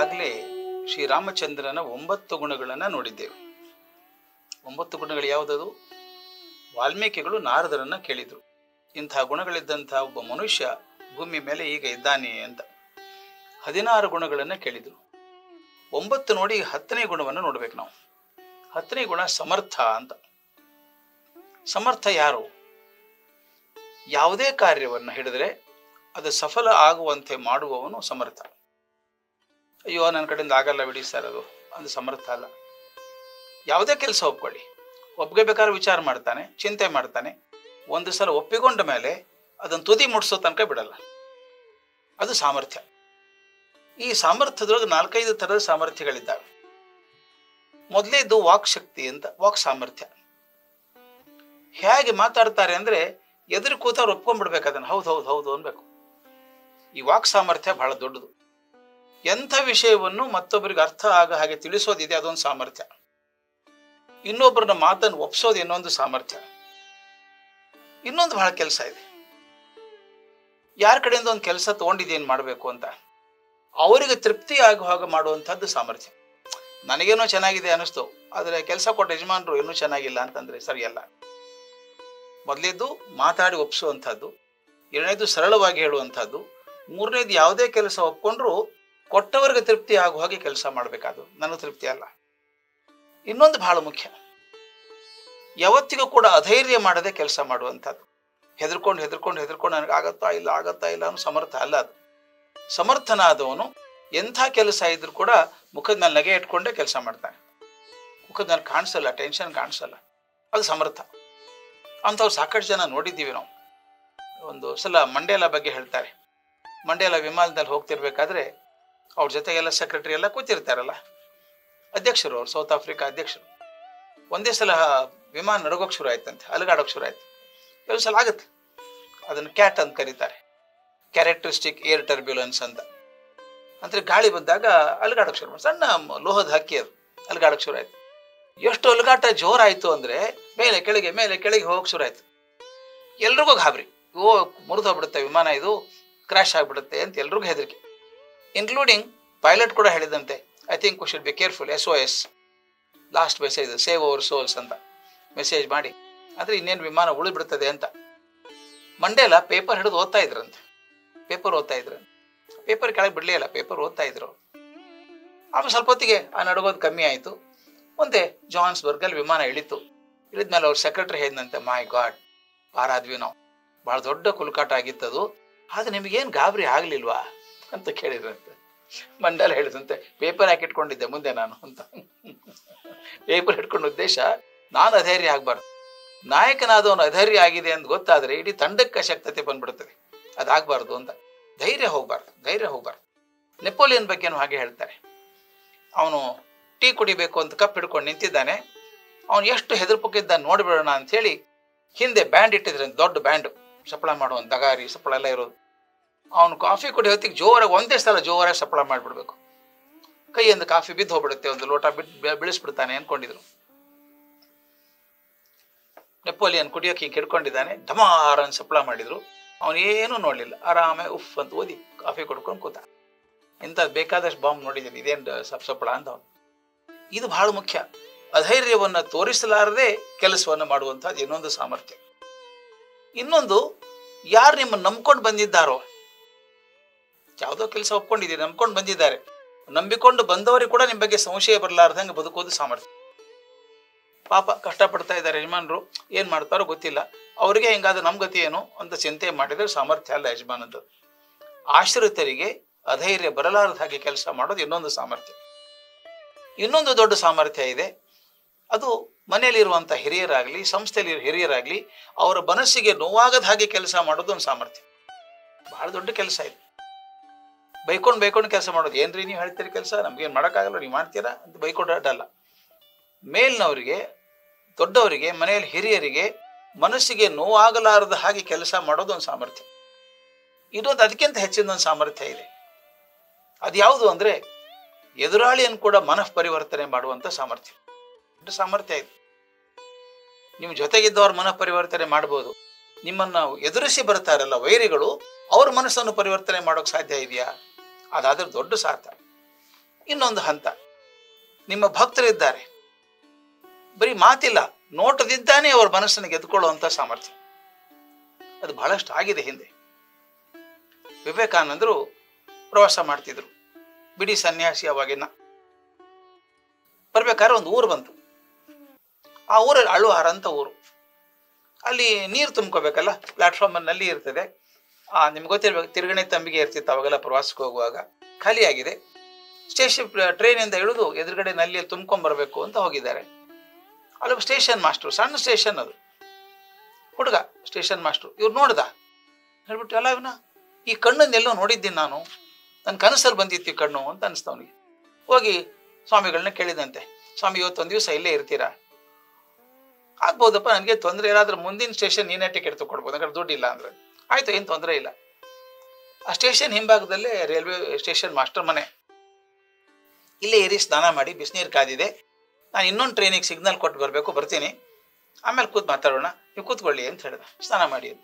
ಈಗಾಗಲೇ ಶ್ರೀರಾಮಚಂದ್ರನ 9 ಗುಣಗಳನ್ನು ನೋಡಿದ್ದೇವೆ. 9 ಗುಣಗಳು ಯಾವುದದು? ವಾಲ್ಮೀಕಿಗಳು ನಾರದರನ್ನ ಕೇಳಿದರು, ಇಂತಹ ಗುಣಗಳಿದ್ದಂತಹ ಒಬ್ಬ ಮನುಷ್ಯ ಭೂಮಿ ಮೇಲೆ ಈಗ ಇದ್ದಾನೆ ಅಂತ. 16 ಗುಣಗಳನ್ನು ಕೇಳಿದರು. 9 ನೋಡಿ 10ನೇ ಗುಣವನ್ನು ನೋಡ್ಬೇಕು ನಾವು. 10ನೇ ಗುಣ ಸಮರ್ಥ ಅಂತ. ಸಮರ್ಥ ಯಾರು? ಯಾವುದೇ ಕಾರ್ಯವನ್ನು ಹಿಡಿದ್ರೆ ಅದು ಸಫಲ ಆಗುವಂತೆ ಮಾಡುವವನು ಸಮರ್ಥ. ಅಯ್ಯೋ ನನ್ನ ಕಡೆಯಿಂದ ಆಗಲ್ಲ ಬಿಡಿ ಸರ್, ಅದು ಸಮರ್ಥ ಅಲ್ಲ. ಯಾವುದೇ ಕೆಲಸ ಒಪ್ಕೊಳ್ಳಿ, ಒಪ್ಕೋಬೇಕಾದ್ರೆ ವಿಚಾರ ಮಾಡ್ತಾನೆ, ಚಿಂತೆ ಮಾಡ್ತಾನೆ, ಒಂದು ಸಲ ಒಪ್ಪಿಕೊಂಡ ಮೇಲೆ ಅದನ್ನು ತುದಿ ಮುಟ್ಸೋ ತನಕ ಬಿಡಲ್ಲ. ಅದು ಸಾಮರ್ಥ್ಯ. ಈ ಸಾಮರ್ಥ್ಯದೊಳಗೆ 4-5 ಥರದ ಸಾಮರ್ಥ್ಯಗಳಿದ್ದಾವೆ. ಮೊದಲೇದು ವಾಕ್ ಶಕ್ತಿ ಅಂತ, ವಾಕ್ ಸಾಮರ್ಥ್ಯ. ಹೇಗೆ ಮಾತಾಡ್ತಾರೆ ಅಂದ್ರೆ ಎದುರು ಕೂತವ್ರು ಒಪ್ಕೊಂಡ್ಬಿಡ್ಬೇಕು, ಅದನ್ನು ಹೌದು ಹೌದು ಹೌದು ಅನ್ಬೇಕು. ಈ ವಾಕ್ ಸಾಮರ್ಥ್ಯ ಬಹಳ ದೊಡ್ಡದು. ಎಂಥ ವಿಷಯವನ್ನು ಮತ್ತೊಬ್ಬರಿಗೆ ಅರ್ಥ ಆಗ ಹಾಗೆ ತಿಳಿಸೋದಿದೆ, ಅದೊಂದು ಸಾಮರ್ಥ್ಯ. ಇನ್ನೊಬ್ಬರನ್ನ ಮಾತನ್ನು ಒಪ್ಸೋದು ಇನ್ನೊಂದು ಸಾಮರ್ಥ್ಯ. ಇನ್ನೊಂದು ಬಹಳ ಕೆಲಸ ಇದೆ. ಯಾರ ಕಡೆಯಿಂದ ಒಂದು ಕೆಲಸ ತಗೊಂಡಿದ್ದೇನು ಮಾಡಬೇಕು ಅಂತ ಅವರಿಗೆ ತೃಪ್ತಿ ಆಗುವ ಹಾಗೆ ಮಾಡುವಂಥದ್ದು ಸಾಮರ್ಥ್ಯ. ನನಗೇನೋ ಚೆನ್ನಾಗಿದೆ ಅನ್ನಿಸ್ತು, ಆದರೆ ಕೆಲಸ ಕೊಟ್ಟ ಯಜಮಾನರು ಇನ್ನೂ ಚೆನ್ನಾಗಿಲ್ಲ ಅಂತಂದ್ರೆ ಸರಿಯಲ್ಲ. ಮೊದಲೇದು ಮಾತಾಡಿ ಒಪ್ಸುವಂಥದ್ದು, 2ನೇದು ಸರಳವಾಗಿ ಹೇಳುವಂಥದ್ದು, 3ನೇದು ಯಾವುದೇ ಕೆಲಸ ಒಪ್ಕೊಂಡ್ರು ಕೊಟ್ಟವರಿಗೆ ತೃಪ್ತಿ ಆಗುವ ಹಾಗೆ ಕೆಲಸ ಮಾಡಬೇಕಾದು, ನನಗೆ ತೃಪ್ತಿ ಅಲ್ಲ. ಇನ್ನೊಂದು ಬಹಳ ಮುಖ್ಯ, ಯಾವತ್ತಿಗೂ ಕೂಡ ಅಧೈರ್ಯ ಮಾಡದೆ ಕೆಲಸ ಮಾಡುವಂಥದ್ದು. ಹೆದರ್ಕೊಂಡು ಹೆದರ್ಕೊಂಡು ಹೆದರ್ಕೊಂಡು ನನಗೆ ಆಗತ್ತಾ ಇಲ್ಲ ಅನ್ನೋ ಸಮರ್ಥ ಅಲ್ಲ ಅದು. ಸಮರ್ಥನಾದವನು ಎಂಥ ಕೆಲಸ ಇದ್ರೂ ಕೂಡ ಮುಖದ ಮೇಲೆ ನಗೆ ಇಟ್ಕೊಂಡೇ ಕೆಲಸ ಮಾಡ್ತಾನೆ. ಮುಖದ ಮೇಲೆ ಕಾಣಿಸಲ್ಲ, ಟೆನ್ಷನ್ ಕಾಣಿಸಲ್ಲ, ಅದು ಸಮರ್ಥ. ಅಂಥವ್ರು ಸಾಕಷ್ಟು ಜನ ನೋಡಿದ್ದೀವಿ ನಾವು. ಒಂದು ಸಲ ಮಂಡೇಲ ಬಗ್ಗೆ ಹೇಳ್ತಾರೆ. ಮಂಡೇಲ ವಿಮಾನದಲ್ಲಿ ಹೋಗ್ತಿರ್ಬೇಕಾದ್ರೆ ಅವ್ರ ಜೊತೆಗೆಲ್ಲ ಸೆಕ್ರೆಟರಿ ಎಲ್ಲ ಕೂತಿರ್ತಾರಲ್ಲ, ಅಧ್ಯಕ್ಷರು, ಅವ್ರು ಸೌತ್ ಆಫ್ರಿಕಾ ಅಧ್ಯಕ್ಷರು. ಒಂದೇ ಸಲ ವಿಮಾನ ನಡಗೋಕೆ ಶುರು ಆಯ್ತಂತೆ, ಅಲುಗಾಡೋಕೆ ಶುರು ಆಯ್ತು. ಕೆಲವು ಸಲ ಆಗುತ್ತೆ, ಅದನ್ನು ಕ್ಯಾಟ್ ಅಂತ ಕರೀತಾರೆ, ಕ್ಯಾರೆಕ್ಟರಿಸ್ಟಿಕ್ ಏರ್ ಟರ್ಬ್ಯುಲೆನ್ಸ್ ಅಂತ. ಅಂದರೆ ಗಾಳಿ ಬಂದಾಗ ಅಲುಗಾಡೋಕೆ ಶುರು ಮಾಡಿ, ಸಣ್ಣ ಲೋಹದ ಹಕ್ಕಿ ಅದು, ಅಲುಗಾಡೋಕೆ ಶುರು ಆಯ್ತು. ಎಷ್ಟು ಅಲುಗಾಟ ಜೋರಾಯಿತು ಅಂದರೆ ಮೇಲೆ ಕೆಳಗೆ ಹೋಗಕ್ಕೆ ಶುರು ಆಯ್ತು. ಎಲ್ರಿಗೂ ಗಾಬರಿ, ಮುರಿದು ಹೋಗ್ಬಿಡುತ್ತೆ ವಿಮಾನ, ಇದು ಕ್ರ್ಯಾಶ್ ಆಗಿಬಿಡುತ್ತೆ ಅಂತ ಎಲ್ರಿಗೂ ಹೆದರಿಕೆ. ಇನ್ಕ್ಲೂಡಿಂಗ್ ಪೈಲಟ್ ಕೂಡ ಹೇಳಿದಂತೆ, I think we should be careful, SOS last message, save hour souls ಅಂತ ಮೆಸೇಜ್ ಮಾಡಿ, ಅಂದರೆ ಇನ್ನೇನು ವಿಮಾನ ಉಳಿದ್ಬಿಡ್ತದೆ ಅಂತ. ಮಂಡೇಲ ಪೇಪರ್ ಹಿಡಿದು ಓದ್ತಾ ಇದ್ರಂತೆ, ಪೇಪರ್ ಕೆಳಗೆ ಬಿಡಲೇ ಇಲ್ಲ, ಪೇಪರ್ ಓದ್ತಾ ಇದ್ರು. ಆಮೇಲೆ ಸ್ವಲ್ಪ ಹೊತ್ತಿಗೆ ಆ ನಡಗೋದು ಕಮ್ಮಿ ಆಯಿತು. ಮುಂದೆ ಜೋಹಾನ್ಸ್ಬರ್ಗಲ್ಲಿ ವಿಮಾನ ಇಳಿದ್ಮೇಲೆ ಅವ್ರ ಸೆಕ್ರೆಟರಿ ಹೇಳಿದಂತೆ, ಮೈ ಗಾಡ್, ಪಾರಾದ್ವಿ ನಾವು, ಭಾಳ ದೊಡ್ಡ ಕುಲುಕಾಟ ಆಗಿತ್ತದು, ಆದರೆ ನಿಮಗೇನು ಗಾಬರಿ ಆಗಲಿಲ್ವಾ ಅಂತ ಕೇಳಿದ್ರಂತೆ. ಮಂಡಲ ಹೇಳಿದಂತೆ, ಪೇಪರ್ ಯಾಕೆ ಇಟ್ಕೊಂಡಿದ್ದೆ ಮುಂದೆ ನಾನು ಅಂತ. ಪೇಪರ್ ಇಟ್ಕೊಂಡ ಉದ್ದೇಶ ನಾನು ಅಧೈರ್ಯ ಆಗಬಾರ್ದು. ನಾಯಕನಾದವನು ಅಧೈರ್ಯ ಆಗಿದೆ ಅಂತ ಗೊತ್ತಾದರೆ ಇಡೀ ತಂಡಕ್ಕೆ ಅಶಕ್ತತೆ ಬಂದ್ಬಿಡ್ತದೆ, ಅದಾಗಬಾರ್ದು ಅಂತ. ಧೈರ್ಯ ಹೋಗ್ಬಾರ್ದು. ನೆಪೋಲಿಯನ್ ಬಗ್ಗೆನೂ ಹಾಗೆ ಹೇಳ್ತಾರೆ. ಅವನು ಟೀ ಕುಡಿಬೇಕು ಅಂತ ಕಪ್ ಹಿಡ್ಕೊಂಡು ನಿಂತಿದ್ದಾನೆ. ಅವನು ಎಷ್ಟು ಹೆದರ್ಪಕ್ಕಿದ್ದ ನೋಡಿಬಿಡೋಣ ಅಂಥೇಳಿ ಹಿಂದೆ ಬ್ಯಾಂಡ್ ಇಟ್ಟಿದ್ರೆ, ದೊಡ್ಡ ಬ್ಯಾಂಡ್, ಸಪ್ಪಳ ಮಾಡುವಂಥ ದಗಾರಿ ಸಪ್ಪಳ ಎಲ್ಲ ಇರೋದು. ಅವನು ಕಾಫಿ ಕುಡಿ ಹೊತ್ತಿಗೆ ಒಂದೇ ಸಲ ಜೋರಾಗಿ ಸಪ್ಪಳ ಮಾಡಿಬಿಡ್ಬೇಕು. ಕೈಯಿಂದ ಕಾಫಿ ಬಿದ್ದು ಹೋಗ್ಬಿಡುತ್ತೆ, ಒಂದು ಲೋಟ ಬೀಳಿಸ್ಬಿಡ್ತಾನೆ ಅನ್ಕೊಂಡಿದ್ರು. ನೆಪೋಲಿಯನ್ ಕುಡಿಯೋಕೆ ಹಿಂಗೆ ಹಿಡ್ಕೊಂಡಿದ್ದಾನೆ, ಢಮಾರನ್ ಸಪ್ಪಳ ಮಾಡಿದ್ರು. ಅವನೇನೂ ನೋಡಲಿಲ್ಲ, ಆರಾಮೇ ಉಫ್ ಅಂತ ಓದಿ ಕಾಫಿ ಕುಡ್ಕೊಂಡು ಕೂತ. ಇಂಥದ್ದು ಬೇಕಾದಷ್ಟು ಬಾಂಬ್ ನೋಡಿದ್ದೀನಿ, ಇದೇನು ಸಪ್ಪಳ ಅಂತ ಅವನು. ಇದು ಬಹಳ ಮುಖ್ಯ. ಅಧೈರ್ಯವನ್ನು ತೋರಿಸಲಾರದೆ ಕೆಲಸವನ್ನು ಮಾಡುವಂಥದ್ದು ಇನ್ನೊಂದು ಸಾಮರ್ಥ್ಯ. ಇನ್ನೊಂದು, ಯಾರು ನಿಮ್ಮನ್ನು ನಂಬ್ಕೊಂಡು ಬಂದಿದ್ದಾರೋ, ಯಾವುದೋ ಕೆಲಸ ಒಪ್ಕೊಂಡಿದ್ದೀರಿ, ನಂಬ್ಕೊಂಡು ಬಂದಿದ್ದಾರೆ, ನಂಬಿಕೊಂಡು ಬಂದವರಿಗೆ ಕೂಡ ನಿಮ್ಮ ಬಗ್ಗೆ ಸಂಶಯ ಬರಲಾರ್ದಂಗೆ ಬದುಕೋದು ಸಾಮರ್ಥ್ಯ. ಪಾಪ ಕಷ್ಟಪಡ್ತಾ ಇದ್ದಾರೆ ಯಜಮಾನರು, ಏನು ಮಾಡ್ತಾರೋ ಗೊತ್ತಿಲ್ಲ, ಅವರಿಗೆ ಹಿಂಗಾದ್ರೆ ನಮ್ಮ ಗತಿ ಏನು ಅಂತ ಚಿಂತೆ ಮಾಡಿದರೆ ಸಾಮರ್ಥ್ಯ ಅಲ್ಲ ಯಜಮಾನದ್ದು. ಆಶ್ರಿತರಿಗೆ ಅಧೈರ್ಯ ಬರಲಾರದ ಹಾಗೆ ಕೆಲಸ ಮಾಡೋದು ಇನ್ನೊಂದು ಸಾಮರ್ಥ್ಯ. ಇನ್ನೊಂದು ದೊಡ್ಡ ಸಾಮರ್ಥ್ಯ ಇದೆ, ಅದು ಮನೆಯಲ್ಲಿರುವಂಥ ಹಿರಿಯರಾಗಲಿ, ಸಂಸ್ಥೆಯಲ್ಲಿ ಹಿರಿಯರಾಗಲಿ, ಅವರ ಮನಸ್ಸಿಗೆ ನೋವಾಗದ ಹಾಗೆ ಕೆಲಸ ಮಾಡೋದು ಒಂದು ಸಾಮರ್ಥ್ಯ. ಬಹಳ ದೊಡ್ಡ ಕೆಲಸ ಇದೆ. ಬೈಕೊಂಡು ಕೆಲಸ ಮಾಡೋದು, ಏನ್ರಿ ನೀವು ಹೇಳ್ತೀರಿ ಕೆಲಸ, ನಮ್ಗೇನು ಮಾಡೋಕ್ಕಾಗಲ್ಲ, ನೀವು ಮಾಡ್ತೀರಾ ಅಂತ ಬೈಕೊಂಡಲ್ಲ. ಮೇಲಿನವರಿಗೆ, ದೊಡ್ಡವರಿಗೆ, ಮನೆಯಲ್ಲಿ ಹಿರಿಯರಿಗೆ ಮನಸ್ಸಿಗೆ ನೋವಾಗಲಾರದ ಹಾಗೆ ಕೆಲಸ ಮಾಡೋದು ಒಂದು ಸಾಮರ್ಥ್ಯ. ಇನ್ನೊಂದು ಅದಕ್ಕಿಂತ ಹೆಚ್ಚಿನ ಒಂದು ಸಾಮರ್ಥ್ಯ ಇದೆ. ಅದು ಯಾವುದು ಅಂದರೆ ಎದುರಾಳಿಯನ್ನು ಕೂಡ ಮನಃ ಪರಿವರ್ತನೆ ಮಾಡುವಂಥ ಸಾಮರ್ಥ್ಯ. ದೊಡ್ಡ ಸಾಮರ್ಥ್ಯ ಇದೆ. ನಿಮ್ಮ ಜೊತೆಗಿದ್ದವ್ರ ಮನಃ ಪರಿವರ್ತನೆ ಮಾಡ್ಬೋದು. ನಿಮ್ಮನ್ನು ಎದುರಿಸಿ ಬರ್ತಾರಲ್ಲ ವೈರಿಗಳು, ಅವ್ರ ಮನಸ್ಸನ್ನು ಪರಿವರ್ತನೆ ಮಾಡೋಕೆ ಸಾಧ್ಯ ಇದೆಯಾ? ಅದಾದ್ರೆ ದೊಡ್ಡ ಸಾಧ್ಯ. ಇನ್ನೊಂದು ಹಂತ, ನಿಮ್ಮ ಭಕ್ತರಿದ್ದಾರೆ, ಬರೀ ಮಾತಿಲ್ಲ, ನೋಟದಿದ್ದಾನೆ ಅವರ ಮನಸ್ಸನ್ನು ಗೆದ್ದುಕೊಳ್ಳುವಂಥ ಸಾಮರ್ಥ್ಯ. ಅದು ಬಹಳಷ್ಟು ಆಗಿದೆ ಹಿಂದೆ. ವಿವೇಕಾನಂದರು ಪ್ರವಾಸ ಮಾಡ್ತಿದ್ರು, ಬಿಡಿ ಸನ್ಯಾಸಿ ಅವಾಗಿನ. ಬರ್ಬೇಕಾದ್ರೆ ಒಂದು ಊರು ಬಂತು. ಆ ಊರಲ್ಲಿ ಅಳುವಾರ ಅಂತ ಊರು. ಅಲ್ಲಿ ನೀರು ತುಂಬ್ಕೋಬೇಕಲ್ಲ, ಪ್ಲಾಟ್ಫಾರ್ಮ್ ನಲ್ಲಿ ಇರ್ತದೆ. ನಿಮ್ಗೆ ಗೊತ್ತಿರ್ಬೇಕು, ತಿರುಗಣೆ ತಂಬಿಗೆ ಇರ್ತಿತ್ತು ಅವಾಗೆಲ್ಲ ಪ್ರವಾಸಕ್ಕೆ ಹೋಗುವಾಗ. ಖಾಲಿಯಾಗಿದೆ. ಸ್ಟೇಷನ್ ಟ್ರೈನಿಂದ ಇಳಿದು ಎದುರುಗಡೆ ನಲ್ಲಿಯಲ್ಲಿ ತುಂಬ್ಕೊಂಡ್ಬರ್ಬೇಕು ಅಂತ ಹೋಗಿದ್ದಾರೆ. ಅಲ್ಲಿ ಸ್ಟೇಷನ್ ಮಾಸ್ಟ್ರು, ಸಣ್ಣ ಸ್ಟೇಷನ್ ಅದು, ಹುಡುಗ ಸ್ಟೇಷನ್ ಮಾಸ್ಟ್ರು. ಇವ್ರು ನೋಡ್ದ, ಹೇಳ್ಬಿಟ್ಟು ಅಲ್ಲ ಇವನ ಈ ಕಣ್ಣನ್ನೆಲ್ಲೋ ನೋಡಿದ್ದೀನಿ ನಾನು, ನನ್ನ ಕನಸಲ್ಲಿ ಬಂದಿತ್ತು ಈ ಕಣ್ಣು ಅಂತ ಅನಿಸ್ತವನಿಗೆ. ಹೋಗಿ ಸ್ವಾಮಿಗಳನ್ನ ಕೇಳಿದಂತೆ, ಸ್ವಾಮಿ ಇವತ್ತೊಂದು ದಿವಸ ಇಲ್ಲೇ ಇರ್ತೀರಾ? ಆಗ್ಬೋದಪ್ಪ, ನನಗೆ ತೊಂದರೆ ಇಲ್ಲ, ಆದ್ರೆ ಮುಂದಿನ ಸ್ಟೇಷನ್ ನೀನೇ ಟಿಕೆಟ್ ತಗೊಡ್ಬೋದು, ಯಾಕಂದ್ರೆ ದುಡ್ಡಿಲ್ಲ ಅಂದ್ರೆ. ಆಯ್ತು, ಏನು ತೊಂದರೆ ಇಲ್ಲ. ಆ ಸ್ಟೇಷನ್ ಹಿಂಭಾಗದಲ್ಲೇ ರೈಲ್ವೆ ಸ್ಟೇಷನ್ ಮಾಸ್ಟರ್ ಮನೆ. ಇಲ್ಲೇ ಏರಿ ಸ್ನಾನ ಮಾಡಿ, ಬಿಸಿನೀರು ಕಾದಿದೆ, ನಾನು ಇನ್ನೊಂದು ಟ್ರೈನಿಗೆ ಸಿಗ್ನಲ್ ಕೊಟ್ಟು ಬರಬೇಕು, ಬರ್ತೀನಿ, ಆಮೇಲೆ ಕೂತ್ ಮಾತಾಡೋಣ, ನೀವು ಕೂತ್ಕೊಳ್ಳಿ ಅಂತ ಹೇಳ್ದ. ಸ್ನಾನ ಮಾಡಿ ಅಂತ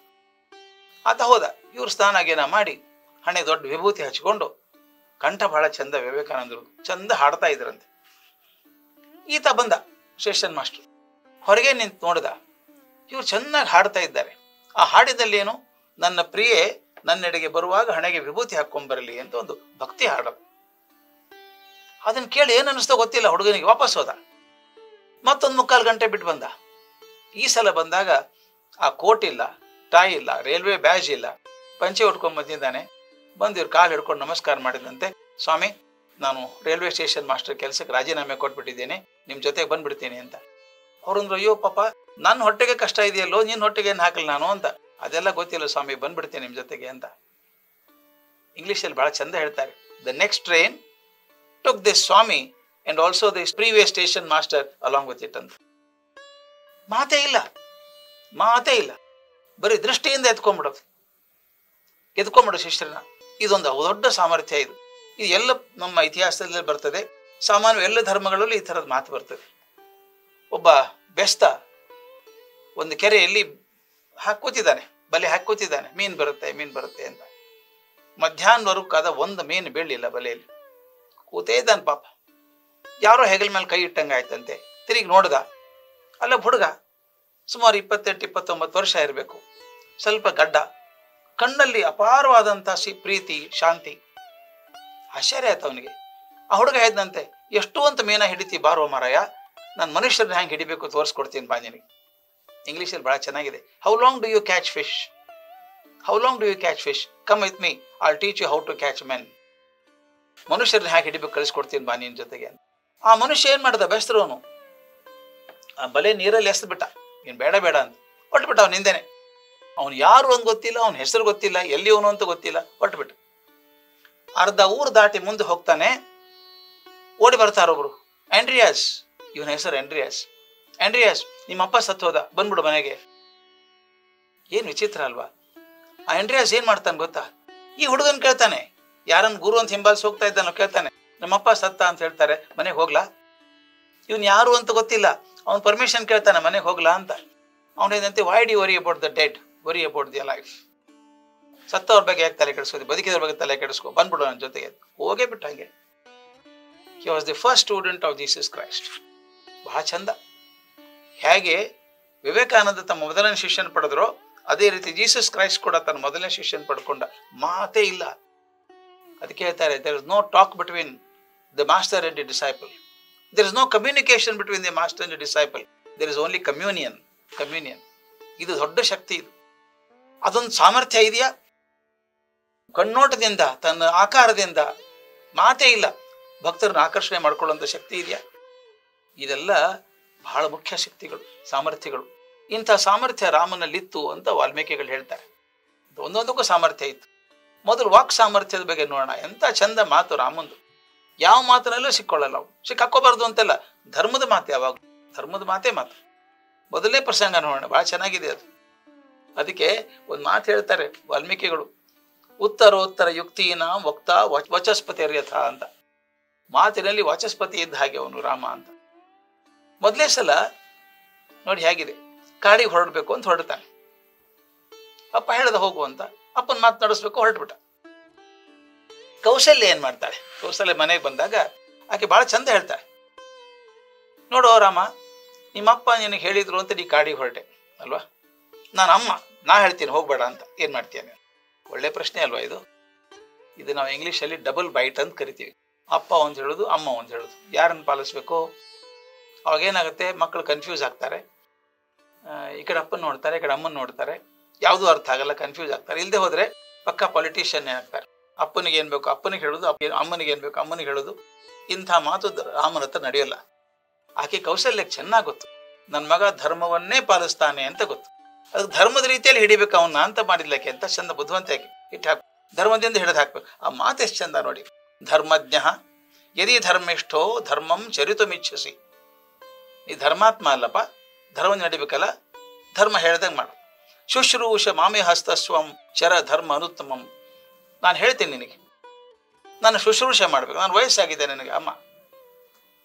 ಆತ ಹೋದ. ಇವ್ರು ಸ್ನಾನ ಗೇನ ಮಾಡಿ ಹಣೆ ದೊಡ್ಡ ವಿಭೂತಿ ಹಚ್ಕೊಂಡು, ಕಂಠ ಬಹಳ ಚಂದ ವಿವೇಕಾನಂದರು, ಚಂದ ಹಾಡ್ತಾ ಇದ್ರಂತೆ. ಈತ ಬಂದ ಸ್ಟೇಷನ್ ಮಾಸ್ಟರ್, ಹೊರಗೆ ನಿಂತು ನೋಡ್ದ, ಇವ್ರು ಚೆನ್ನಾಗಿ ಹಾಡ್ತಾ ಇದ್ದಾರೆ. ಆ ಹಾಡಿದಲ್ಲಿ ಏನು, ನನ್ನ ಪ್ರಿಯೆ ನನ್ನೆಡೆಗೆ ಬರುವಾಗ ಹಣೆಗೆ ವಿಭೂತಿ ಹಾಕೊಂಡ್ಬರಲಿ ಅಂತ ಒಂದು ಭಕ್ತಿ ಹಾಡು. ಅದನ್ನ ಕೇಳಿ ಏನು ಅನ್ನಿಸ್ತೋ ಗೊತ್ತಿಲ್ಲ ಹುಡುಗನಿಗೆ. ವಾಪಸ್ ಹೋದ. ಮತ್ತೊಂದು 3/4 ಗಂಟೆ ಬಿಟ್ಟು ಬಂದ. ಈ ಸಲ ಬಂದಾಗ ಆ ಕೋಟ್ ಇಲ್ಲ, ಟಾಯ್ ಇಲ್ಲ, ರೈಲ್ವೆ ಬ್ಯಾಜ್ ಇಲ್ಲ, ಪಂಚೆ ಉಟ್ಕೊಂಡ್ ಬಂದಿದ್ದಾನೆ. ಬಂದು ಇವ್ರು ಕಾಲು ಹಿಡ್ಕೊಂಡು ನಮಸ್ಕಾರ ಮಾಡಿದಂತೆ, ಸ್ವಾಮಿ ನಾನು ರೈಲ್ವೆ ಸ್ಟೇಷನ್ ಮಾಸ್ಟರ್ ಕೆಲಸಕ್ಕೆ ರಾಜೀನಾಮೆ ಕೊಟ್ಬಿಟ್ಟಿದ್ದೇನೆ, ನಿಮ್ಮ ಜೊತೆಗೆ ಬಂದ್ಬಿಡ್ತೀನಿ ಅಂತ. ಅವ್ರಂದ್ರು, ಅಯ್ಯೋ ಪಾಪ, ನನ್ನ ಹೊಟ್ಟೆಗೆ ಕಷ್ಟ ಇದೆಯಲ್ಲೋ, ನಿನ್ನ ಹೊಟ್ಟೆಗೆ ಏನು ಹಾಕಲ್ಲ ನಾನು ಅಂತ. ಅದೆಲ್ಲ ಗೊತ್ತಿಲ್ಲ ಸ್ವಾಮಿ, ಬಂದ್ಬಿಡ್ತೀನಿ ನಿಮ್ಮ ಜೊತೆಗೆ ಅಂತ. ಇಂಗ್ಲೀಷಲ್ಲಿ ಬಹಳ ಚಂದ ಹೇಳ್ತಾರೆ, the next train took this Swami and also this previous station master along with it ಅಂತ. ಮಾತೇ ಇಲ್ಲ, ಮಾತೇ ಇಲ್ಲ, ಬರೀ ದೃಷ್ಟಿಯಿಂದ ಎತ್ಕೊಂಡ್ಬಿಡೋದು ಶಿಷ್ಯರನ್ನ. ಇದೊಂದು ದೊಡ್ಡ ಸಾಮರ್ಥ್ಯ. ಇದು ಎಲ್ಲ ನಮ್ಮ ಇತಿಹಾಸದಲ್ಲಿ ಬರ್ತದೆ. ಸಾಮಾನ್ಯ ಎಲ್ಲ ಧರ್ಮಗಳಲ್ಲೂ ಈ ಥರದ ಮಾತು ಬರ್ತದೆ. ಒಬ್ಬ ಬೆಸ್ತ ಒಂದು ಕೆರೆಯಲ್ಲಿ ಕೂತಿದ್ದಾನೆ, ಬಲೆ ಕೂತಿದ್ದಾನೆ, ಮೀನು ಬರುತ್ತೆ ಅಂತ. ಮಧ್ಯಾಹ್ನವರೆಗೂ ಕಾದ ಒಂದು ಮೀನು ಬೀಳಲಿಲ್ಲ ಬಲೆಯಲ್ಲಿ. ಕೂತೇ ಇದ್ದಾನೆ ಪಾಪ. ಯಾರೋ ಹೆಗಲ ಮೇಲೆ ಕೈ ಇಟ್ಟಂಗೆ ಆಯ್ತಂತೆ. ತಿರುಗಿ ನೋಡ್ದ, ಅಲ್ಲ ಹುಡುಗ ಸುಮಾರು 28-29 ವರ್ಷ ಇರಬೇಕು, ಸ್ವಲ್ಪ ಗಡ್ಡ, ಕಣ್ಣಲ್ಲಿ ಅಪಾರವಾದಂಥ ಪ್ರೀತಿ, ಶಾಂತಿ. ಆಶ್ಚರ್ಯ ಆಯ್ತು ಅವನಿಗೆ. ಆ ಹುಡುಗ ಹೇಳಿದಂತೆ, ಎಷ್ಟು ಅಂತ ಮೀನ ಹಿಡಿತಿ ಬಾರೋ ಮಾರಾಯ, ನಾನು ಮನುಷ್ಯರನ್ನ ಹೆಂಗೆ ಹಿಡಿಬೇಕು ತೋರಿಸ್ಕೊಡ್ತೀನಿ ಬಾ ನಿನಗೆ. ಇಂಗ್ಲೀಷಲ್ಲಿ ಬಹಳ ಚೆನ್ನಾಗಿದೆ. How long do you catch fish, how long do you catch fish, come with me, I will teach you how to catch men. ಮನುಷ್ಯರನ್ನ ಹೇಗೆ ಹಿಡಿಬೇಕು ಕಳಿಸ್ಕೊಡ್ತೀನಿ ಬಾ ನಿನ್ನ ಜೊತೆಗೆ. ಆ ಮನುಷ್ಯ ಏನ್ ಮಾಡ್ದ, ಬೆಸ್ತರವನು ಆ ಬಲೆ ನೀರಲ್ಲಿ ಎಸ್ಬಿಟ್ಟ, ನೀನ್ ಬೇಡ ಅಂತ ಹೊಟ್ಬಿಟ್ಟ. ಅವ್ನು ನಿಂದೇನೆ, ಅವ್ನು ಯಾರು ಅಂತ ಗೊತ್ತಿಲ್ಲ, ಅವನ ಹೆಸರು ಗೊತ್ತಿಲ್ಲ, ಎಲ್ಲಿ ಅವನು ಅಂತ ಗೊತ್ತಿಲ್ಲ, ಹೊಟ್ಬಿಟ್ಟ. ಅರ್ಧ ಊರು ದಾಟಿ ಮುಂದೆ ಹೋಗ್ತಾನೆ. ಓಡಿ ಬರ್ತಾರೊಬ್ರು, ಆಂಡ್ರಿಯಾಸ್, ಇವನ ಹೆಸರು ಆಂಡ್ರಿಯಾಸ್, ನಿಮ್ಮಪ್ಪ ಸತ್ತು ಹೋದ, ಬಂದ್ಬಿಡು ಮನೆಗೆ. ಏನ್ ವಿಚಿತ್ರ ಅಲ್ವಾ? ಆ ಆಂಡ್ರಿಯಾಸ್ ಏನ್ ಮಾಡ್ತಾನೆ ಗೊತ್ತಾ, ಈ ಹುಡುಗನ್ ಕೇಳ್ತಾನೆ, ಯಾರನ್ನ ಗುರು ಅಂತ ಹಿಂಬಾಲಿಸಿ ಹೋಗ್ತಾ ಇದ್ದಾನೋ ಕೇಳ್ತಾನೆ, ನಮ್ಮಪ್ಪ ಸತ್ತ ಅಂತ ಹೇಳ್ತಾರೆ, ಮನೆಗೆ ಹೋಗ್ಲಾ? ಇವನ್ ಯಾರು ಅಂತ ಗೊತ್ತಿಲ್ಲ, ಅವ್ನು ಪರ್ಮಿಷನ್ ಕೇಳ್ತಾನೆ, ಮನೆಗೆ ಹೋಗ್ಲಾ ಅಂತ. ಅವ್ನು ಏನಂತೆ, why do worry about the dead, worry about the life. ಸತ್ತವ್ರ ಬಗ್ಗೆ ಯಾಕೆ ತಲೆ ಕೆಡಿಸ್ಕೋದು, ಬದುಕಿದವ್ರ ಬಗ್ಗೆ ತಲೆ ಕೆಡಿಸ್ಕೊ, ಬಂದ್ಬಿಡು ನನ್ನ ಜೊತೆಗೆ. ಹೋಗೇ ಬಿಟ್ಟು ಹಾಗೆ. He was the first student of Jesus Christ. ಬಹಳ ಚಂದ. ಹೇಗೆ ವಿವೇಕಾನಂದ ತಮ್ಮ ಮೊದಲನೇ ಶಿಷ್ಯನ ಪಡೆದ್ರೋ, ಅದೇ ರೀತಿ ಜೀಸಸ್ ಕ್ರೈಸ್ಟ್ ಕೂಡ ತನ್ನ ಮೊದಲನೇ ಶಿಷ್ಯನ ಪಡ್ಕೊಂಡ. ಮಾತೇ ಇಲ್ಲ. ಅದಕ್ಕೆ ಹೇಳ್ತಾರೆ, there is no talk between the master and the disciple. There is no communication between the master and the disciple. There is only communion. ಇದು ದೊಡ್ಡ ಶಕ್ತಿ. ಇದು ಅದೊಂದು ಸಾಮರ್ಥ್ಯ ಇದೆಯಾ? ಕಣ್ಣೋಟದಿಂದ, ತನ್ನ ಆಕಾರದಿಂದ, ಮಾತೇ ಇಲ್ಲ, ಭಕ್ತರನ್ನ ಆಕರ್ಷಣೆ ಮಾಡ್ಕೊಳ್ಳುವಂಥ ಶಕ್ತಿ ಇದೆಯಾ? ಇದೆಲ್ಲ ಬಹಳ ಮುಖ್ಯ ಶಕ್ತಿಗಳು, ಸಾಮರ್ಥ್ಯಗಳು. ಇಂಥ ಸಾಮರ್ಥ್ಯ ರಾಮನಲ್ಲಿತ್ತು ಅಂತ ವಾಲ್ಮೀಕಿಗಳು ಹೇಳ್ತಾರೆ. ಒಂದೊಂದಕ್ಕೂ ಸಾಮರ್ಥ್ಯ ಇತ್ತು. ಮೊದಲು ವಾಕ್ ಸಾಮರ್ಥ್ಯದ ಬಗ್ಗೆ ನೋಡೋಣ. ಎಂತ ಚಂದ ಮಾತು ರಾಮಂದು. ಯಾವ ಮಾತಿನಲ್ಲೂ ಸಿಕ್ಕೊಳ್ಳಲ್ಲ ಅವು. ಸಿಕ್ಕಾಕೋಬಾರ್ದು ಅಂತೆಲ್ಲ, ಧರ್ಮದ ಮಾತು, ಯಾವಾಗ ಧರ್ಮದ ಮಾತೇ ಮಾತು. ಮೊದಲನೇ ಪ್ರಸಂಗ ನೋಡೋಣ, ಬಹಳ ಚೆನ್ನಾಗಿದೆ ಅದು. ಅದಕ್ಕೆ ಒಂದು ಮಾತು ಹೇಳ್ತಾರೆ ವಾಲ್ಮೀಕಿಗಳು, ಉತ್ತರೋತ್ತರ ಯುಕ್ತಿನ ವಕ್ತ ವಚಸ್ಪತಿರ್ಯಥ ಅಂತ. ಮಾತಿನಲ್ಲಿ ವಾಚಸ್ಪತಿ ಇದ್ದ ಹಾಗೆ ಅವನು ರಾಮ ಅಂತ. ಮೊದಲೇ ಸಲ ನೋಡಿ ಹೇಗಿದೆ, ಕಾಡಿಗೆ ಹೊರಡ್ಬೇಕು ಅಂತ ಹೊರಡ್ತಾನೆ. ಅಪ್ಪ ಹೇಳ್ದ ಹೋಗು ಅಂತ, ಅಪ್ಪನ ಮಾತು ನಡೆಸ್ಬೇಕು, ಹೊರಟ್ಬಿಟ್ಟ. ಕೌಶಲ್ಯ ಏನ್ ಮಾಡ್ತಾಳೆ, ಕೌಶಲ್ಯ ಮನೆಗೆ ಬಂದಾಗ ಆಕೆ ಭಾಳ ಚಂದ ಹೇಳ್ತಾಳೆ, ನೋಡು ರಾಮ, ನಿಮ್ಮಪ್ಪ ನಿನಗೆ ಹೇಳಿದ್ರು ಅಂತ ನೀ ಕಾಡಿಗೆ ಹೊರಟೆ ಅಲ್ವಾ, ನಾನು ಅಮ್ಮ ನಾ ಹೇಳ್ತೀನಿ ಹೋಗ್ಬೇಡ ಅಂತ, ಏನು ಮಾಡ್ತೀಯ ನೀನು? ಒಳ್ಳೆ ಪ್ರಶ್ನೆ ಅಲ್ವಾ ಇದು? ಇದು ನಾವು ಇಂಗ್ಲೀಷಲ್ಲಿ ಡಬಲ್ ಬೈಟ್ ಅಂತ ಕರಿತೀವಿ. ಅಪ್ಪ ಒಂದು ಹೇಳೋದು, ಅಮ್ಮ ಒಂದು ಹೇಳೋದು, ಯಾರನ್ನು ಪಾಲಿಸ್ಬೇಕು? ಅವಾಗೇನಾಗುತ್ತೆ, ಮಕ್ಕಳು ಕನ್ಫ್ಯೂಸ್ ಆಗ್ತಾರೆ. ಈ ಕಡೆ ಅಪ್ಪನ ನೋಡ್ತಾರೆ, ಈ ಕಡೆ ಅಮ್ಮನ ನೋಡ್ತಾರೆ, ಯಾವುದೂ ಅರ್ಥ ಆಗಲ್ಲ, ಕನ್ಫ್ಯೂಸ್ ಆಗ್ತಾರೆ. ಇಲ್ಲದೆ ಹೋದರೆ ಪಕ್ಕ ಪೊಲಿಟಿಷಿಯನ್ ಆಗ್ತಾರೆ. ಅಪ್ಪನಿಗೆ ಏನು ಬೇಕು ಅಪ್ಪನಿಗೆ ಹೇಳೋದು, ಅಮ್ಮನಿಗೆ ಏನು ಬೇಕು ಅಮ್ಮನಿಗೆ ಹೇಳೋದು. ಇಂಥ ಮಾತು ರಾಮನ ಹತ್ರ ನಡೆಯೋಲ್ಲ. ಆಕೆ ಕೌಶಲ್ಯಕ್ಕೆ ಚೆನ್ನಾಗಿ ಗೊತ್ತು, ನನ್ನ ಮಗ ಧರ್ಮವನ್ನೇ ಪಾಲಿಸ್ತಾನೆ ಅಂತ ಗೊತ್ತು. ಅದಕ್ಕೆ ಧರ್ಮದ ರೀತಿಯಲ್ಲಿ ಹಿಡಿಬೇಕು ಅವನ್ನ ಅಂತ ಮಾಡಿದ್ಲಕ್ಕೆ ಅಂತ ಚಂದ ಬುದ್ಧಿವಂತೆ ಆಕೆ ಇಟ್ಟು ಹಾಕು, ಧರ್ಮದಿಂದ ಹಿಡಿದು ಹಾಕ್ಬೇಕು. ಆ ಮಾತು ಎಷ್ಟು ಚಂದ ನೋಡಿ. ಧರ್ಮಜ್ಞ ಯದಿ ಧರ್ಮಿಷ್ಠೋ ಧರ್ಮಂ ಚರಿತುಮಿಚ್ಛಸಿ. ಈ ಧರ್ಮಾತ್ಮ ಅಲ್ಲಪ್ಪ, ಧರ್ಮ ನಡಿಬೇಕಲ್ಲ, ಧರ್ಮ ಹೇಳ್ದಂಗೆ ಮಾಡು. ಶುಶ್ರೂಷ ಮಾಮಿ ಹಸ್ತಸ್ವಂ ಚರ ಧರ್ಮ ಅನುತ್ತಮಂ. ನಾನು ಹೇಳ್ತೀನಿ ನಿನಗೆ, ನಾನು ಶುಶ್ರೂಷೆ ಮಾಡಬೇಕು, ನಾನು ವಯಸ್ಸಾಗಿದೆ ನನಗೆ ಅಮ್ಮ,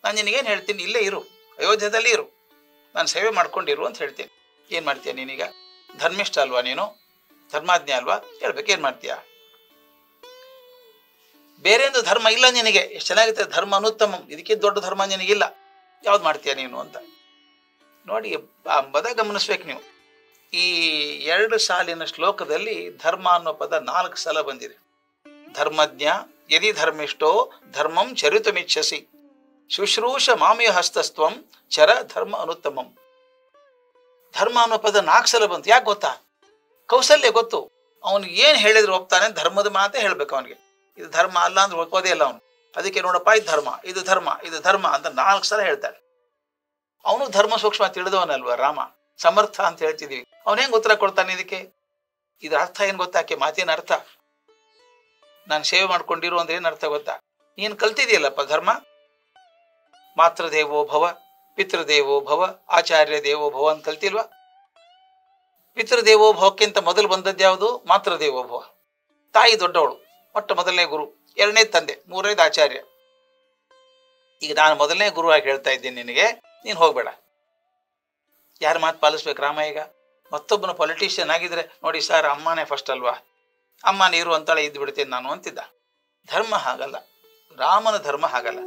ನಾನು ನಿನಗೇನು ಹೇಳ್ತೀನಿ, ಇಲ್ಲೇ ಇರು, ಅಯೋಧ್ಯದಲ್ಲಿ ಇರು, ನಾನು ಸೇವೆ ಮಾಡ್ಕೊಂಡಿರು ಅಂತ ಹೇಳ್ತೀನಿ. ಏನು ಮಾಡ್ತೀಯ ನೀನೀಗ? ಧರ್ಮಿಷ್ಠ ಅಲ್ವಾ ನೀನು, ಧರ್ಮಾಜ್ಞೆ ಅಲ್ವಾ, ಹೇಳ್ಬೇಕು, ಏನು ಮಾಡ್ತೀಯ? ಬೇರೆಂದು ಧರ್ಮ ಇಲ್ಲ ನಿನಗೆ. ಎಷ್ಟು ಚೆನ್ನಾಗಿದೆ, ಧರ್ಮ ಅನುತ್ತಮಂ, ಇದಕ್ಕೆ ದೊಡ್ಡ ಧರ್ಮ ನಿನಗಿಲ್ಲ, ಯಾವ್ದು ಮಾಡ್ತೀಯ ನೀನು ಅಂತ ನೋಡಿ. ಆ ಪದ ಗಮನಿಸ್ಬೇಕು ನೀವು. ಈ 2 ಸಾಲಿನ ಶ್ಲೋಕದಲ್ಲಿ ಧರ್ಮ ಅನ್ನೋ ಪದ 4 ಸಲ ಬಂದಿದೆ. ಧರ್ಮಜ್ಞ ಯದಿ ಧರ್ಮಿಷ್ಠೋ ಧರ್ಮಂ ಚರಿತುಮಿಚ್ಛಸಿ ಶುಶ್ರೂಷ ಮಾಮಿ ಹಸ್ತಸ್ತ್ವಂ ಚರ ಧರ್ಮ ಅನುತ್ತಮಂ. ಧರ್ಮ ಅನ್ನೋ ಪದ 4 ಸಲ ಬಂತು. ಯಾಕೆ ಗೊತ್ತಾ? ಕೌಶಲ್ಯ ಗೊತ್ತು, ಅವನಿಗೆ ಏನು ಹೇಳಿದ್ರು ಒಪ್ತಾನೆ, ಧರ್ಮದ ಮಾತೇ ಹೇಳ್ಬೇಕು ಅವನಿಗೆ. ಇದು ಧರ್ಮ ಅಲ್ಲ ಅಂದ್ರೆ ಒಪ್ಪೋದೇ ಇಲ್ಲ ಅವನು. ಅದಕ್ಕೆ ನೋಡಪ್ಪ, ಇದು ಧರ್ಮ, ಇದು ಧರ್ಮ, ಇದು ಧರ್ಮ ಅಂತ 4 ಸಲ ಹೇಳ್ತಾನೆ. ಅವನು ಧರ್ಮ ಸೂಕ್ಷ್ಮ ತಿಳಿದವನಲ್ವ ರಾಮ, ಸಮರ್ಥ ಅಂತ ಹೇಳ್ತಿದೀವಿ. ಅವನು ಹೆಂಗೆ ಉತ್ತರ ಕೊಡ್ತಾನೆ ಇದಕ್ಕೆ? ಇದ್ರ ಅರ್ಥ ಏನು ಗೊತ್ತಾ? ಆಕೆ ಮಾತಿನ ಅರ್ಥ, ನಾನು ಸೇವೆ ಮಾಡ್ಕೊಂಡಿರು ಅಂದ್ರೆ ಏನು ಅರ್ಥ ಗೊತ್ತಾ? ನೀನು ಕಲ್ತಿದೆಯಲ್ಲಪ್ಪ ಧರ್ಮ. ಮಾತೃದೇವೋ ಭವ, ಪಿತೃದೇವೋ ಭವ, ಆಚಾರ್ಯ ದೇವೋ ಭವ ಅಂತ ಕಲ್ತಿಲ್ವಾ? ಪಿತೃದೇವೋ ಭವಕ್ಕಿಂತ ಮೊದಲು ಬಂದದ್ದು ಯಾವುದು? ಮಾತೃದೇವೋ ಭವ. ತಾಯಿ ದೊಡ್ಡವಳು, ಮೊಟ್ಟ ಮೊದಲನೇ ಗುರು, 2ನೇ ತಂದೆ, 3ನೇದು ಆಚಾರ್ಯ. ಈಗ ನಾನು ಮೊದಲನೇ ಗುರುವಾಗಿ ಹೇಳ್ತಾ ಇದ್ದೀನಿ ನಿನಗೆ, ನೀನು ಹೋಗ್ಬೇಡ. ಯಾರ ಮಾತು ಪಾಲಿಸ್ಬೇಕು ರಾಮ? ಈಗ ಮತ್ತೊಬ್ಬನ ಪೊಲಿಟಿಷಿಯನ್ ಆಗಿದ್ರೆ ನೋಡಿ ಸರ್, ಅಮ್ಮನೇ ಫಸ್ಟ್ ಅಲ್ವಾ, ಅಮ್ಮ ನೀರು ಅಂತಾಳೆ, ಇದ್ದು ಬಿಡ್ತೇನೆ ನಾನು ಅಂತಿದ್ದ. ಧರ್ಮ ಹಾಗಲ್ಲ, ರಾಮನ ಧರ್ಮ ಹಾಗಲ್ಲ.